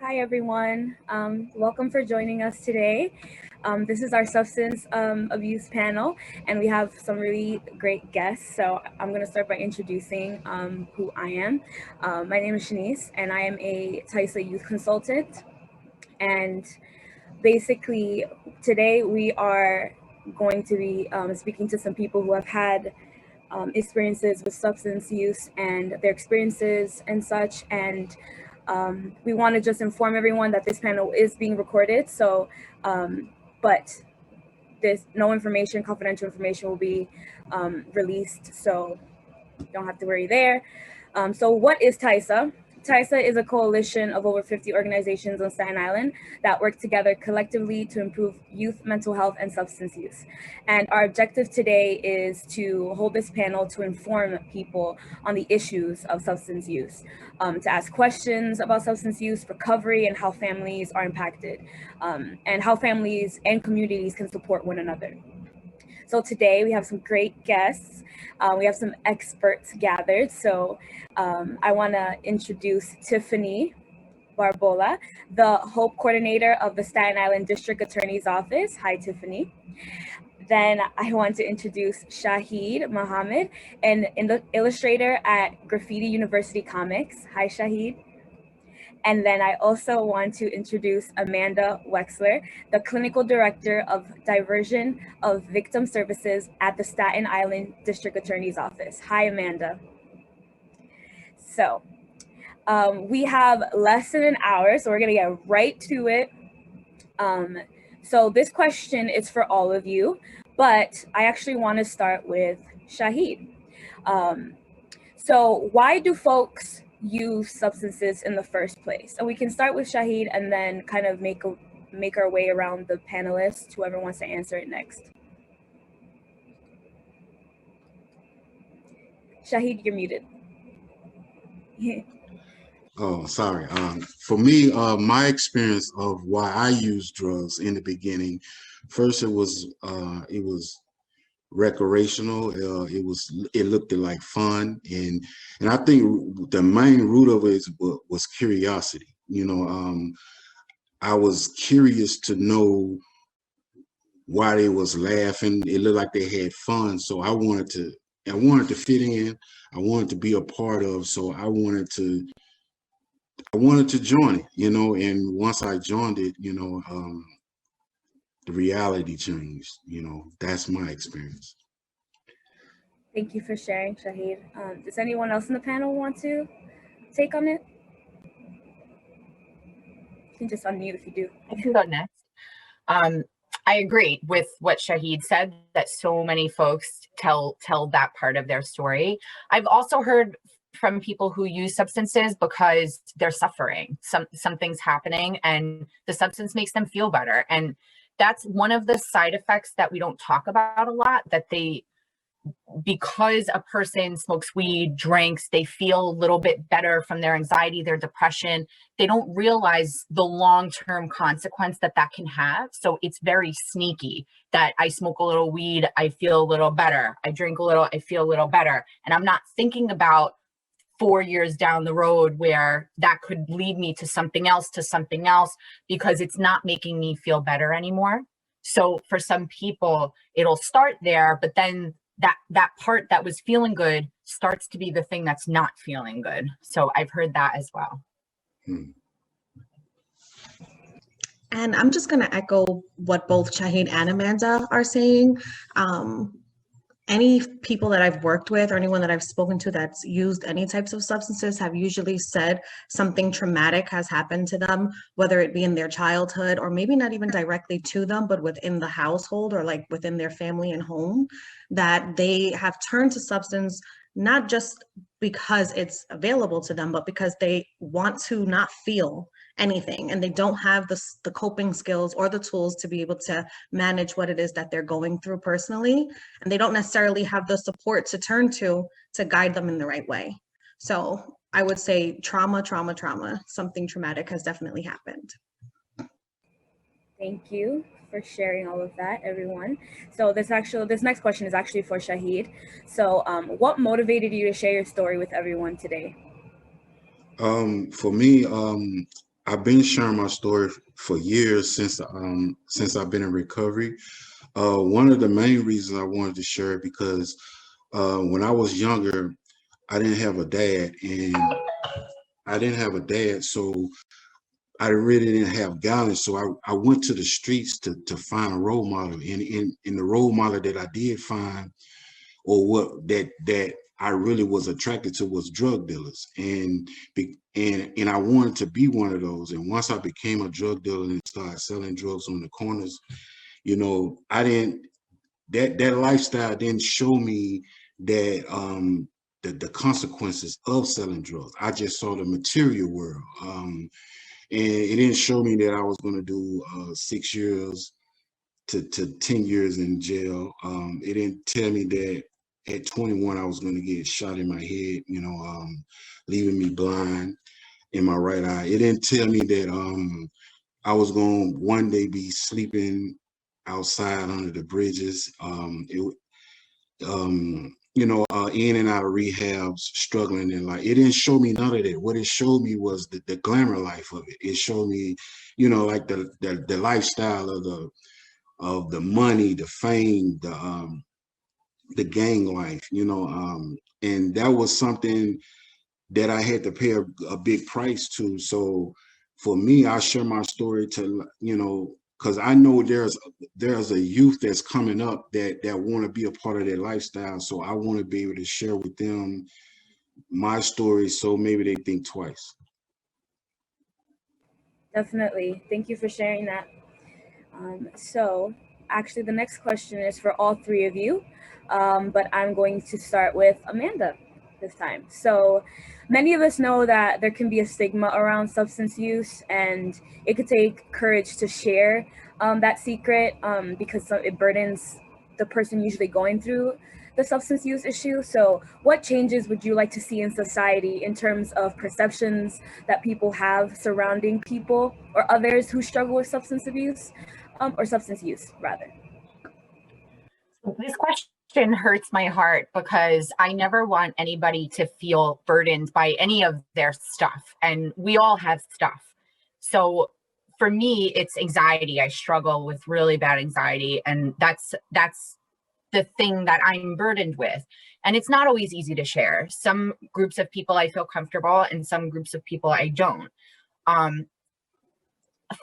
Hi, everyone. Welcome for joining us today. This is our substance abuse panel, and we have some really great guests. So I'm going to start by introducing who I am. My name is Shanice, and I am a TISA youth consultant. And basically, today we are going to be speaking to some people who have had experiences with substance use and their experiences and such. And we want to just inform everyone that this panel is being recorded. So, but this no information, confidential information will be released. So don't have to worry there. So what is TISA? TISA is a coalition of over 50 organizations on Staten Island that work together collectively to improve youth mental health and substance use. And our objective today is to hold this panel to inform people on the issues of substance use, to ask questions about substance use, recovery, and how families are impacted, and how families and communities can support one another. So today we have some great guests. We have some experts gathered. So I want to introduce Tiffany Barbola, the Hope Coordinator of the Staten Island District Attorney's Office. Hi, Tiffany. Then I want to introduce Shahid Mohammed, an illustrator at Graffiti University Comics. Hi, Shahid. And then I also want to introduce Amanda Wexler, the Clinical Director of Diversion of Victim Services at the Staten Island District Attorney's Office. Hi, Amanda. So we have less than an hour, so we're gonna get right to it. So this question is for all of you, but I actually want to start with Shahid. So why do folks use substances in the first place? And we can start with Shahid and then kind of make our way around the panelists, whoever wants to answer it next. Shahid, you're muted. Oh, sorry. For me, my experience of why I used drugs in the beginning, first it was recreational. It looked like fun, and I think the main root of it was curiosity. I was curious to know why they was laughing. It looked like they had fun, so I wanted to fit in. I wanted to be a part of. So I wanted to join it, and once I joined it, the reality changed. That's my experience. Thank you for sharing, Shahid. Does anyone else in the panel want to take on it? You can just unmute if you do. I can go next. I agree with what Shahid said, that so many folks tell that part of their story. I've also heard from people who use substances because they're suffering. Something's happening and the substance makes them feel better. And that's one of the side effects that we don't talk about a lot, that because a person smokes weed, drinks, they feel a little bit better from their anxiety, their depression. They don't realize the long-term consequence that can have. So it's very sneaky that I smoke a little weed, I feel a little better. I drink a little, I feel a little better. And I'm not thinking about 4 years down the road where that could lead me to something else, because it's not making me feel better anymore. So for some people, it'll start there, but then that part that was feeling good starts to be the thing that's not feeling good. So I've heard that as well. And I'm just going to echo what both Shahid and Amanda are saying. Any people that I've worked with or anyone that I've spoken to that's used any types of substances have usually said something traumatic has happened to them, whether it be in their childhood or maybe not even directly to them, but within the household or like within their family and home, that they have turned to substance not just because it's available to them, but because they want to not feel anything and they don't have the coping skills or the tools to be able to manage what it is that they're going through personally, and they don't necessarily have the support to turn to guide them in the right way. So I would say trauma, something traumatic has definitely happened. Thank you for sharing all of that, everyone. So this next question is actually for Shahid. So what motivated you to share your story with everyone today? For me, I've been sharing my story for years since I've been in recovery. One of the main reasons I wanted to share it because when I was younger, I didn't have a dad, and so I really didn't have guidance. So I went to the streets to find a role model, and in the role model that I did find, or what that I really was attracted to, was drug dealers, and I wanted to be one of those. And once I became a drug dealer and started selling drugs on the corners, I didn't that lifestyle didn't show me that the consequences of selling drugs. I just saw the material world, and it didn't show me that I was going to do 6 years to 10 years in jail. It didn't tell me that at 21 I was going to get shot in my head, leaving me blind in my right eye. It didn't tell me that I was going to one day be sleeping outside under the bridges. In and out of rehabs, struggling in life. It didn't show me none of that. What it showed me was the glamour life of it. It showed me, like the lifestyle of the money, the fame, the gang life, and that was something that I had to pay a big price to. So for me, I share my story to, because I know there's a youth that's coming up that want to be a part of their lifestyle. So I want to be able to share with them my story, so maybe they think twice. Definitely. Thank you for sharing that. So actually the next question is for all three of you, but I'm going to start with Amanda this time. So many of us know that there can be a stigma around substance use, and it could take courage to share that secret because it burdens the person usually going through the substance use issue. So what changes would you like to see in society in terms of perceptions that people have surrounding people or others who struggle with substance abuse? Or substance use, rather? This question hurts my heart because I never want anybody to feel burdened by any of their stuff. And we all have stuff. So for me, it's anxiety. I struggle with really bad anxiety. And that's the thing that I'm burdened with. And it's not always easy to share. Some groups of people I feel comfortable, and some groups of people I don't.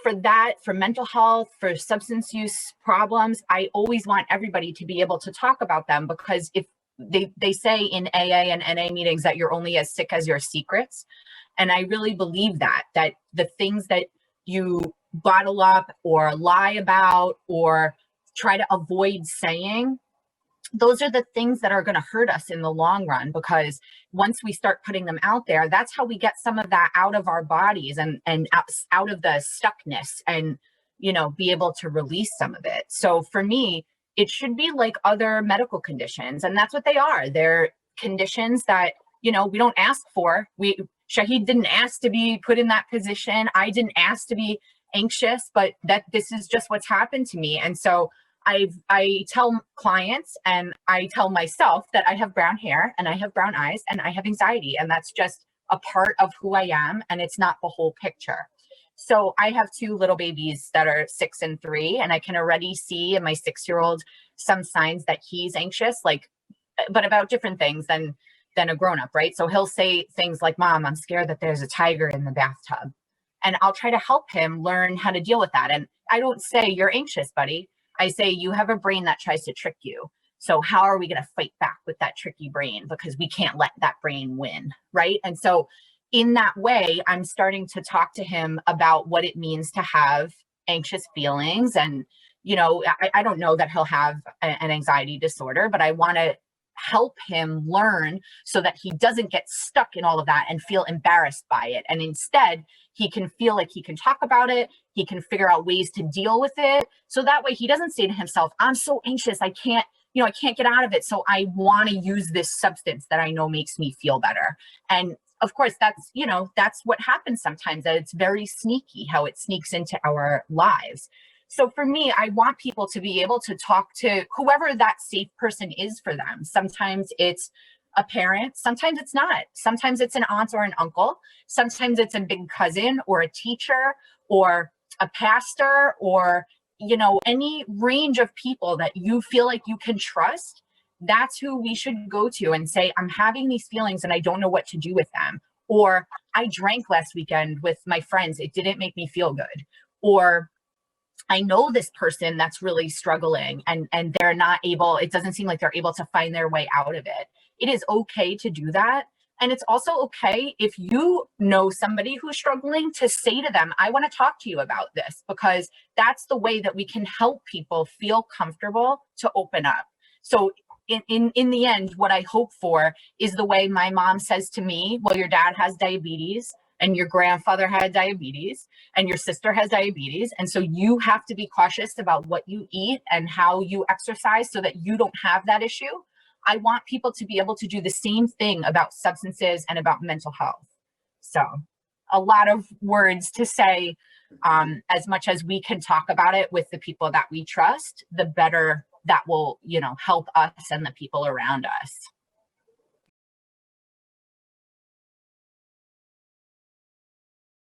For mental health, for substance use problems, I always want everybody to be able to talk about them, because if they say in AA and NA meetings that you're only as sick as your secrets. And I really believe that the things that you bottle up or lie about or try to avoid saying, those are the things that are going to hurt us in the long run, because once we start putting them out there, that's how we get some of that out of our bodies and out of the stuckness, and be able to release some of it. So for me, it should be like other medical conditions, and that's what they are. They're conditions that we don't ask for. Shahid didn't ask to be put in that position. I didn't ask to be anxious, but this is just what's happened to me. And so I tell clients, and I tell myself, that I have brown hair and I have brown eyes and I have anxiety, and that's just a part of who I am, and it's not the whole picture. So I have two little babies that are 6 and 3, and I can already see in my 6-year-old some signs that he's anxious, but about different things than a grown-up, right? So he'll say things like, "Mom, I'm scared that there's a tiger in the bathtub." And I'll try to help him learn how to deal with that. And I don't say, "You're anxious, buddy." I say, "You have a brain that tries to trick you. So how are we going to fight back with that tricky brain? Because we can't let that brain win," right? And so in that way, I'm starting to talk to him about what it means to have anxious feelings. And, I don't know that he'll have an anxiety disorder, but I want to help him learn so that he doesn't get stuck in all of that and feel embarrassed by it. And instead, he can feel like he can talk about it. He can figure out ways to deal with it. So that way he doesn't say to himself, "I'm so anxious, I can't get out of it. So I want to use this substance that I know makes me feel better." And of course, that's what happens sometimes, that it's very sneaky how it sneaks into our lives. So for me, I want people to be able to talk to whoever that safe person is for them. Sometimes it's a parent. Sometimes it's not. Sometimes it's an aunt or an uncle. Sometimes it's a big cousin or a teacher or a pastor, or, you know, any range of people that you feel like you can trust. That's who we should go to and say, I'm having these feelings and I don't know what to do with them. Or I drank last weekend with my friends. It didn't make me feel good. Or I know this person that's really struggling and they're not able, it doesn't seem like they're able to find their way out of it. It is okay to do that. And it's also okay if you know somebody who's struggling to say to them, I want to talk to you about this, because that's the way that we can help people feel comfortable to open up. So in the end, what I hope for is the way my mom says to me, well, your dad has diabetes and your grandfather had diabetes and your sister has diabetes. And so you have to be cautious about what you eat and how you exercise so that you don't have that issue. I want people to be able to do the same thing about substances and about mental health. So a lot of words to say, as much as we can talk about it with the people that we trust, the better that will, you know, help us and the people around us.